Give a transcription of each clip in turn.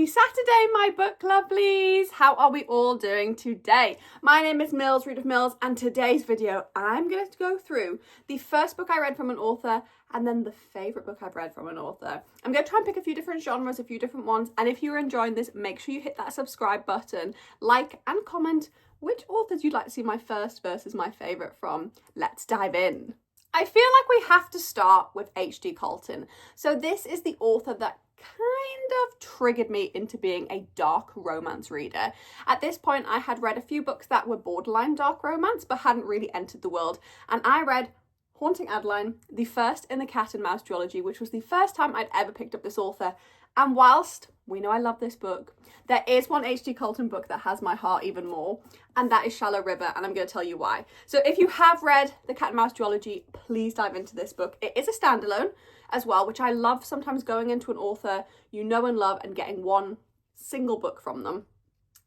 Happy Saturday, my book lovelies! How are we all doing today? My name is Mills, Read of Mills, and today's video I'm going to go through the first book I read from an author and then the favourite book I've read from an author. I'm going to try and pick a few different genres, a few different ones, and if you're enjoying this, make sure you hit that subscribe button, like and comment which authors you'd like to see my first versus my favourite from. Let's dive in. I feel like we have to start with H.D. Colton. So this is the author that kind of triggered me into being a dark romance reader. At this point, I had read a few books that were borderline dark romance, but hadn't really entered the world. And I read Haunting Adeline, the first in the Cat and Mouse duology, which was the first time I'd ever picked up this author. And whilst we know I love this book, there is one H.D. Colton book that has my heart even more, and that is Shallow River, and I'm going to tell you why. So if you have read the Cat and Mouse duology, please dive into this book. It is a standalone as well, which I love sometimes going into an author you know and love and getting one single book from them.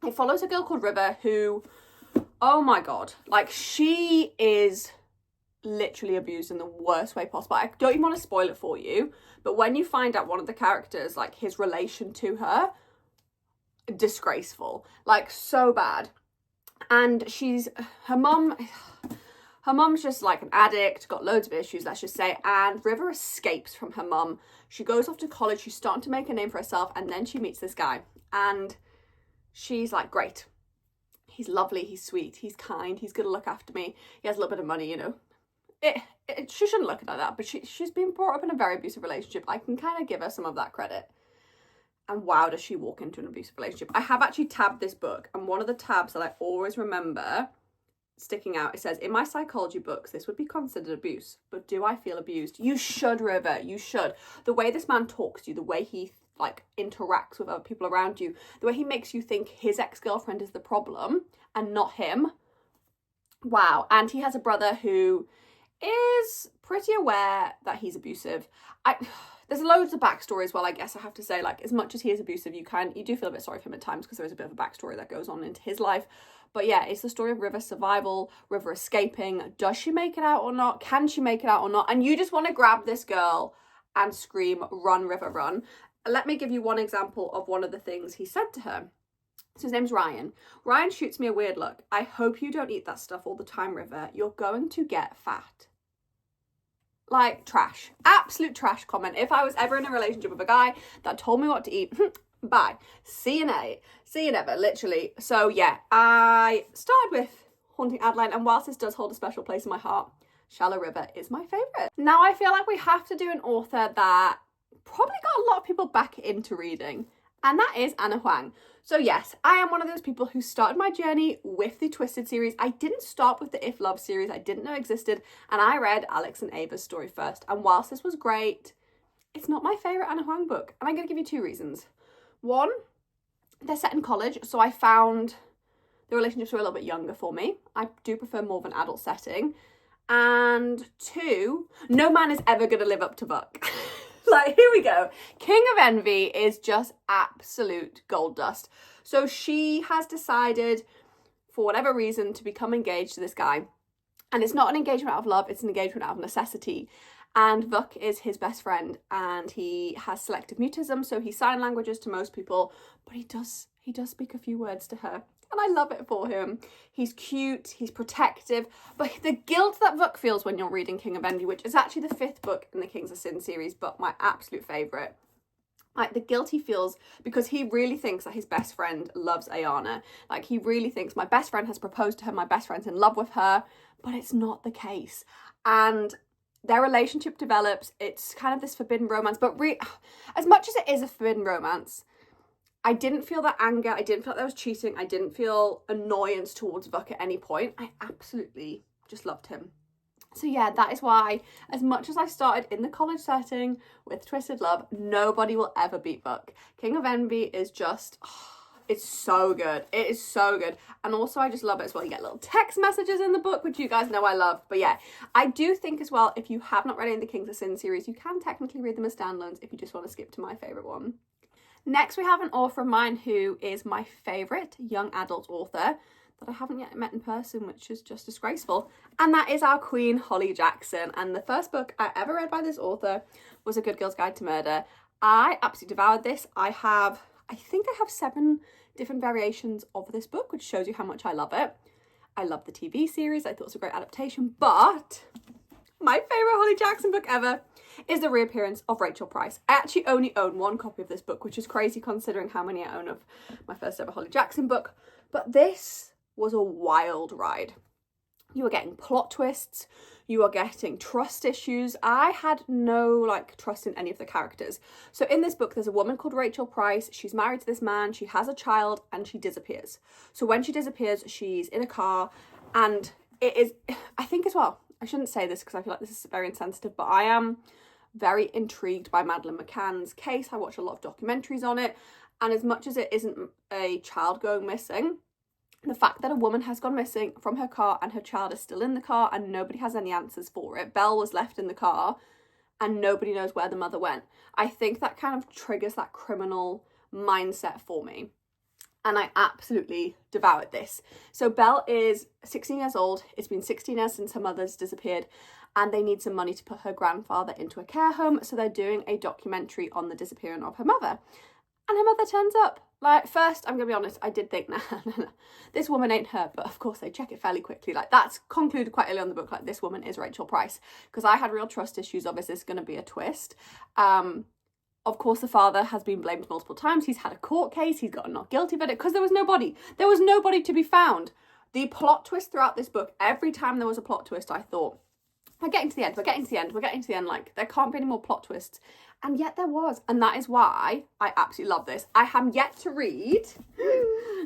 It follows a girl called River who, oh my god, like she is literally abused in the worst way possible. I don't even want to spoil it for you, but when you find out one of the characters, like his relation to her, disgraceful, like so bad. And her mum's just like an addict, got loads of issues, let's just say, and River escapes from her mum. She goes off to college, she's starting to make a name for herself, and then she meets this guy, and she's like, great, he's lovely, he's sweet, he's kind, he's gonna look after me, he has a little bit of money, you know. She shouldn't look at it like that, but she's been brought up in a very abusive relationship. I can kind of give her some of that credit. And wow, does she walk into an abusive relationship. I have actually tabbed this book, and one of the tabs that I always remember sticking out, it says, in my psychology books, this would be considered abuse, but do I feel abused? You should, River, you should. The way this man talks to you, the way he like interacts with other people around you, the way he makes you think his ex-girlfriend is the problem and not him. Wow. And he has a brother who is pretty aware that he's abusive. There's loads of backstory as well, I guess I have to say. Like, as much as he is abusive, you do feel a bit sorry for him at times because there is a bit of a backstory that goes on into his life. But yeah, it's the story of River's survival, River escaping. Does she make it out or not? Can she make it out or not? And you just want to grab this girl and scream, run, River, run. Let me give you one example of one of the things he said to her. So his name's Ryan. Ryan shoots me a weird look. I hope you don't eat that stuff all the time, River. You're going to get fat. Like, trash. Absolute trash comment. If I was ever in a relationship with a guy that told me what to eat, bye. See you never, literally. So yeah, I started with Haunting Adeline, and whilst this does hold a special place in my heart, Shallow River is my favourite. Now I feel like we have to do an author that probably got a lot of people back into reading, and that is Ana Huang. So yes, I am one of those people who started my journey with the Twisted series. I didn't start with the If Love series, I didn't know existed, and I read Alex and Ava's story first. And whilst this was great, it's not my favourite Ana Huang book, and I'm going to give you two reasons. One, they're set in college, so I found the relationships were a little bit younger for me. I do prefer more of an adult setting. And two, no man is ever going to live up to Buck. Like, here we go. King of Envy is just absolute gold dust. So she has decided, for whatever reason, to become engaged to this guy. And it's not an engagement out of love, it's an engagement out of necessity. And Vuk is his best friend, and he has selective mutism, so he sign languages to most people, but he does speak a few words to her. And I love it for him. He's cute, he's protective, but the guilt that Vuk feels when you're reading King of Envy, which is actually the 5th book in the Kings of Sin series, but my absolute favourite. Like, the guilt he feels because he really thinks that his best friend loves Ayana. Like, he really thinks, my best friend has proposed to her, my best friend's in love with her, but it's not the case. And their relationship develops, it's kind of this forbidden romance, but as much as it is a forbidden romance, I didn't feel that anger, I didn't feel like there was cheating, I didn't feel annoyance towards Vuk at any point. I absolutely just loved him. So yeah, that is why, as much as I started in the college setting with Twisted Love, nobody will ever beat Vuk. King of Envy is just, it's so good. It is so good. And also I just love it as well. You get little text messages in the book, which you guys know I love. But yeah, I do think as well, if you have not read any of the Kings of Sin series, you can technically read them as standalones if you just want to skip to my favourite one. Next, we have an author of mine who is my favourite young adult author that I haven't yet met in person, which is just disgraceful. And that is our queen, Holly Jackson. And the first book I ever read by this author was A Good Girl's Guide to Murder. I absolutely devoured this. I have I think I have 7 different variations of this book, which shows you how much I love it. I love the TV series. I thought it was a great adaptation, but my favourite Holly Jackson book ever is the reappearance of Rachel Price. I actually only own 1 copy of this book, which is crazy considering how many I own of my first ever Holly Jackson book. But this was a wild ride. You are getting plot twists. You are getting trust issues. I had no trust in any of the characters. So in this book, there's a woman called Rachel Price. She's married to this man. She has a child and she disappears. So when she disappears, she's in a car, and it is, I think as well, I shouldn't say this because I feel like this is very insensitive, but I am very intrigued by Madeleine McCann's case. I watch a lot of documentaries on it. And as much as it isn't a child going missing, the fact that a woman has gone missing from her car and her child is still in the car and nobody has any answers for it. Belle was left in the car and nobody knows where the mother went. I think that kind of triggers that criminal mindset for me. And I absolutely devoured this. So Belle is 16 years old. It's been 16 years since her mother's disappeared, and they need some money to put her grandfather into a care home. So they're doing a documentary on the disappearance of her mother. And her mother turns up. First, I'm going to be honest, I did think, nah, this woman ain't her. But of course, they check it fairly quickly. That's concluded quite early on in the book. This woman is Rachel Price. Because I had real trust issues of, is this going to be a twist? Of course, the father has been blamed multiple times. He's had a court case. He's got a not guilty verdict because there was nobody. There was nobody to be found. The plot twist throughout this book, every time there was a plot twist, I thought, we're getting to the end. We're getting to the end. We're getting to the end. There can't be any more plot twists. And yet there was. And that is why I absolutely love this. I am yet to read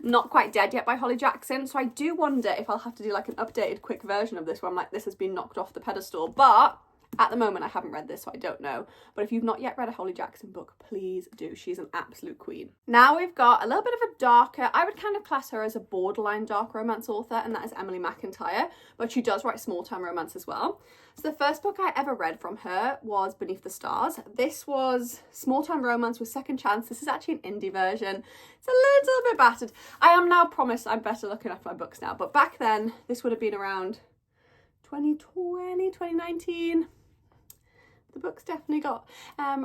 Not Quite Dead Yet by Holly Jackson. So I do wonder if I'll have to do an updated quick version of this where I'm this has been knocked off the pedestal. But at the moment, I haven't read this, so I don't know. But if you've not yet read a Holly Jackson book, please do. She's an absolute queen. Now we've got a little bit of a darker, I would kind of class her as a borderline dark romance author, and that is Emily McIntyre. But she does write small-time romance as well. So the first book I ever read from her was Beneath the Stars. This was small-time romance with second chance. This is actually an indie version. It's a little bit battered. I am now promised I'm better looking after my books now. But back then, this would have been around 2020, 2019. The books definitely got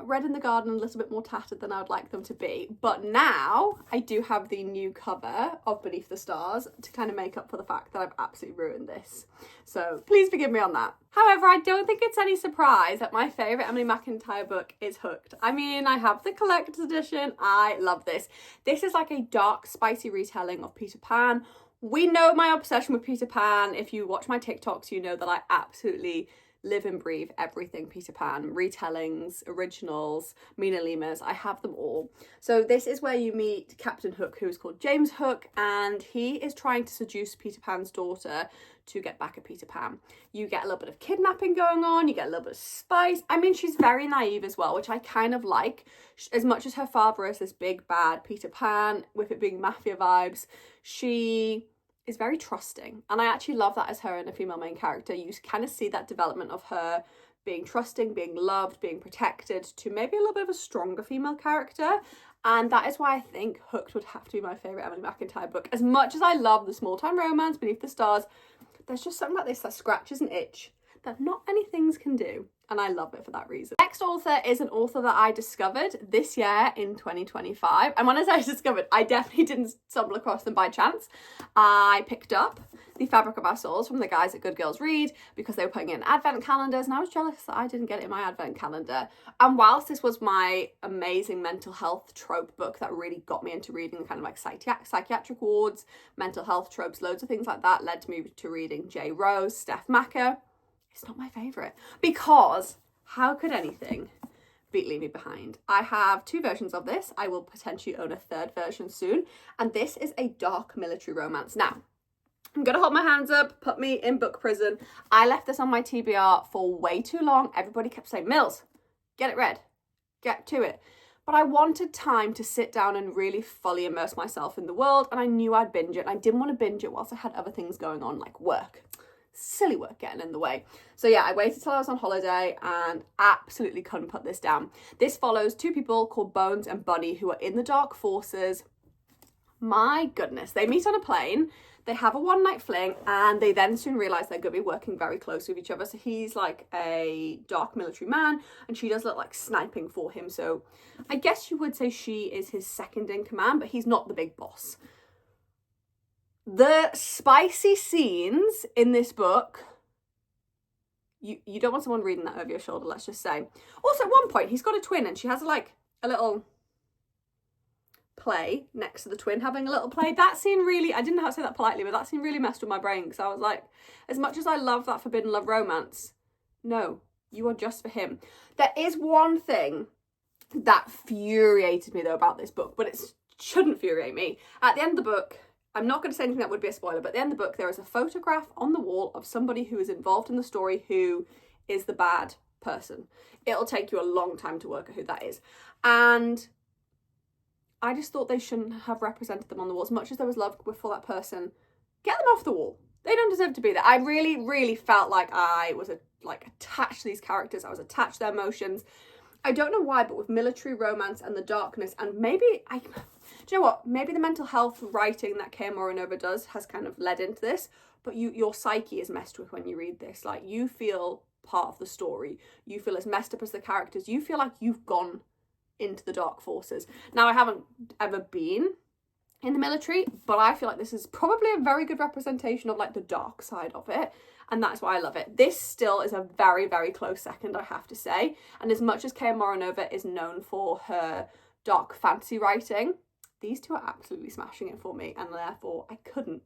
read in the garden a little bit more tattered than I would like them to be. But now I do have the new cover of Beneath the Stars to kind of make up for the fact that I've absolutely ruined this. So please forgive me on that. However, I don't think it's any surprise that my favourite Emily McIntyre book is Hooked. I mean, I have the collector's edition. I love this. This is like a dark, spicy retelling of Peter Pan. We know my obsession with Peter Pan. If you watch my TikToks, you know that I absolutely live and breathe everything Peter Pan, retellings, originals, Mina Limas, I have them all. So this is where you meet Captain Hook, who is called James Hook, and he is trying to seduce Peter Pan's daughter to get back at Peter Pan. You get a little bit of kidnapping going on, you get a little bit of spice. I mean, she's very naive as well, which I kind of like. As much as her father is this big bad Peter Pan, with it being mafia vibes, she is very trusting, and I actually love that as her and a female main character. You kind of see that development of her being trusting, being loved, being protected, to maybe a little bit of a stronger female character, and that is why I think Hooked would have to be my favourite Emily McIntyre book. As much as I love the small-time romance, Beneath the Stars, there's just something about this that scratches an itch that not many things can do, and I love it for that reason. Next author is an author that I discovered this year in 2025, and when I say discovered, I definitely didn't stumble across them by chance. I picked up The Fabric of Our Souls from the guys at Good Girls Read because they were putting it in advent calendars, and I was jealous that I didn't get it in my advent calendar. And whilst this was my amazing mental health trope book that really got me into reading kind of psychiatric wards, mental health tropes, loads of things like that, led me to reading J. Rose, Steph Macker, it's not my favourite, because how could anything beat Leave Me Behind? I have 2 versions of this. I will potentially own a 3rd version soon, and this is a dark military romance. Now, I'm going to hold my hands up, put me in book prison. I left this on my TBR for way too long. Everybody kept saying, Mills, get it read, get to it. But I wanted time to sit down and really fully immerse myself in the world, and I knew I'd binge it, and I didn't want to binge it whilst I had other things going on, like work. Silly work getting in the way. So yeah, I waited till I was on holiday and absolutely couldn't put this down. This follows 2 people called Bones and Bunny who are in the dark forces. My goodness, they meet on a plane. They have a one-night fling, and they then soon realise they're going to be working very closely with each other. So he's like a dark military man, and she does look like sniping for him. So I guess you would say she is his second in command, but he's not the big boss. The spicy scenes in this book, you don't want someone reading that over your shoulder, let's just say. Also, at one point, he's got a twin, and she has like a little play next to the twin having a little play. That scene really, I didn't know how to say that politely, but that scene really messed with my brain, because I was like, as much as I love that forbidden love romance, no, you are just for him. There is one thing that infuriated me though about this book, but it shouldn't infuriate me. At the end of the book, I'm not going to say anything that would be a spoiler, but at the end of the book, there is a photograph on the wall of somebody who is involved in the story who is the bad person. It'll take you a long time to work out who that is. And I just thought they shouldn't have represented them on the wall. As much as there was love for that person, get them off the wall. They don't deserve to be there. I really, really felt like I was attached to these characters. I was attached to their emotions. I don't know why, but with military romance and the darkness, and maybe do you know what? Maybe the mental health writing that K.M. Moronova does has kind of led into this, but your psyche is messed with when you read this. Like, you feel part of the story. You feel as messed up as the characters. You feel like you've gone into the dark forces. Now, I haven't ever been in the military, but I feel like this is probably a very good representation of like the dark side of it, and that's why I love it. This still is a very, very close second, I have to say. And as much as K.M. Moronova is known for her dark fantasy writing, these two are absolutely smashing it for me, and therefore I couldn't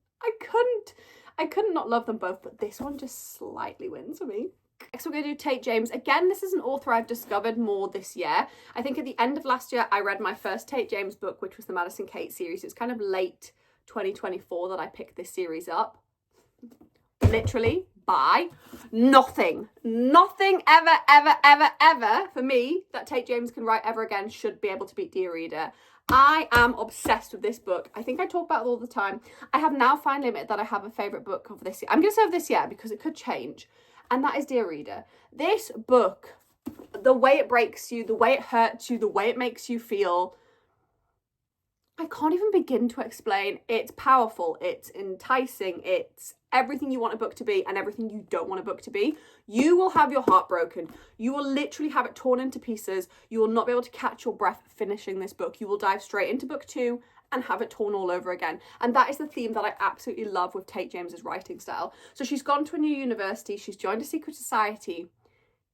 not love them both, but this one just slightly wins for me. Next we're going to do Tate James. Again, this is an author I've discovered more this year. I think at the end of last year, I read my first Tate James book, which was the Madison Kate series. It's kind of late 2024 that I picked this series up. Literally by nothing ever for me that Tate James can write ever again should be able to beat Dear Reader. I am obsessed with this book. I think I talk about it all the time. I have now finally admitted that I have a favourite book of this year. I'm going to say of this year because it could change. And that is Dear Reader. This book, the way it breaks you, the way it hurts you, the way it makes you feel, I can't even begin to explain. It's powerful, it's enticing, it's everything you want a book to be and everything you don't want a book to be. You will have your heart broken. You will literally have it torn into pieces. You will not be able to catch your breath finishing this book. You will dive straight into book 2 and have it torn all over again. And that is the theme that I absolutely love with Tate James's writing style. So she's gone to a new university. She's joined a secret society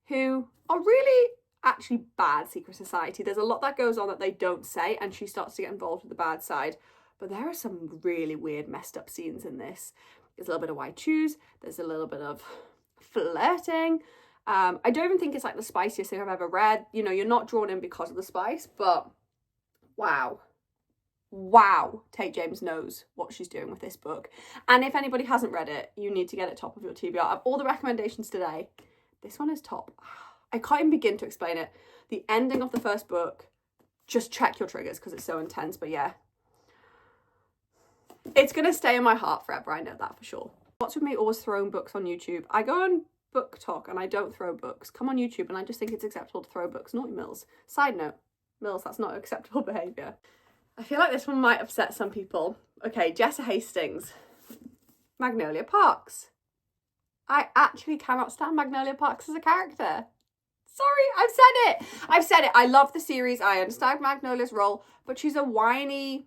who are really actually bad secret society. There's a lot that goes on that they don't say, and she starts to get involved with the bad side. But there are some really weird, messed up scenes in this. There's a little bit of why choose. There's a little bit of flirting. I don't even think it's like the spiciest thing I've ever read. You know, you're not drawn in because of the spice, but wow. Tate James knows what she's doing with this book. And if anybody hasn't read it, you need to get it top of your TBR. Of all the recommendations today, this one is top. I can't even begin to explain it. The ending of the first book, just check your triggers because it's so intense. But yeah, it's going to stay in my heart forever. I know that for sure. What's with me always throwing books on YouTube? I go on Book Talk and I don't throw books. Come on YouTube and I just think it's acceptable to throw books. Naughty Mills. Side note, Mills, that's not acceptable behaviour. I feel like this one might upset some people. Okay, Jessa Hastings. Magnolia Parks. I actually cannot stand Magnolia Parks as a character. Sorry, I've said it. I love the series. I understand Magnolia's role, but she's a whiny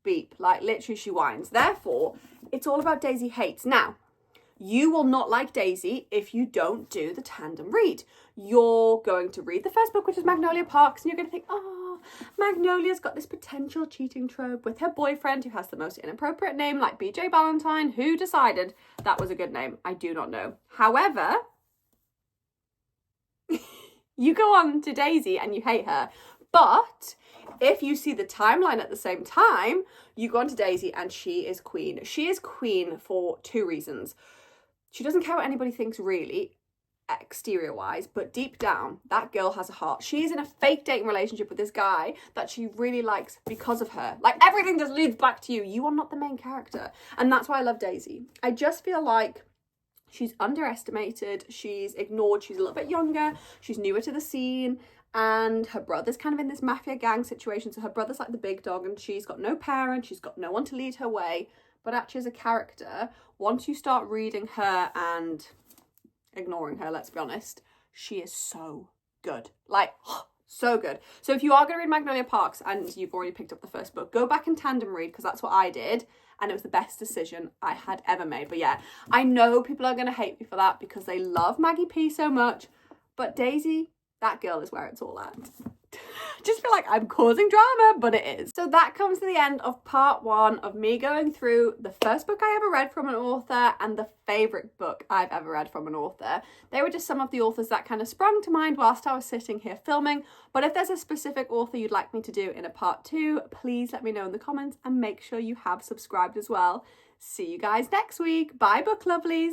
beep. Like, literally, she whines. Therefore, it's all about Daisy hates. Now, you will not like Daisy if you don't do the tandem read. You're going to read the first book, which is Magnolia Parks, and you're going to think, oh, Magnolia's got this potential cheating trope with her boyfriend who has the most inappropriate name, like BJ Ballantyne. Who decided that was a good name? I do not know. However, you go on to Daisy and you hate her. But if you see the timeline at the same time, you go on to Daisy and she is queen. She is queen for 2 reasons. She doesn't care what anybody thinks really, exterior-wise, but deep down, that girl has a heart. She's in a fake dating relationship with this guy that she really likes because of her. Like, everything just leads back to you. You are not the main character. And that's why I love Daisy. I just feel like she's underestimated, she's ignored, she's a little bit younger, she's newer to the scene, and her brother's kind of in this mafia gang situation. So her brother's like the big dog and she's got no parent, she's got no one to lead her way. but actually as a character, once you start reading her and ignoring her, let's be honest, she is so good. Like, so good. So if you are going to read Magnolia Parks and you've already picked up the first book, go back and tandem read, because that's what I did, and it was the best decision I had ever made. But yeah, I know people are going to hate me for that because they love Maggie P so much, but Daisy, that girl is where it's all at. Just feel like I'm causing drama, but it is. So that comes to the end of part 1 of me going through the first book I ever read from an author and the favourite book I've ever read from an author. They were just some of the authors that kind of sprung to mind whilst I was sitting here filming. But if there's a specific author you'd like me to do in a part 2, please let me know in the comments and make sure you have subscribed as well. See you guys next week. Bye, book lovelies.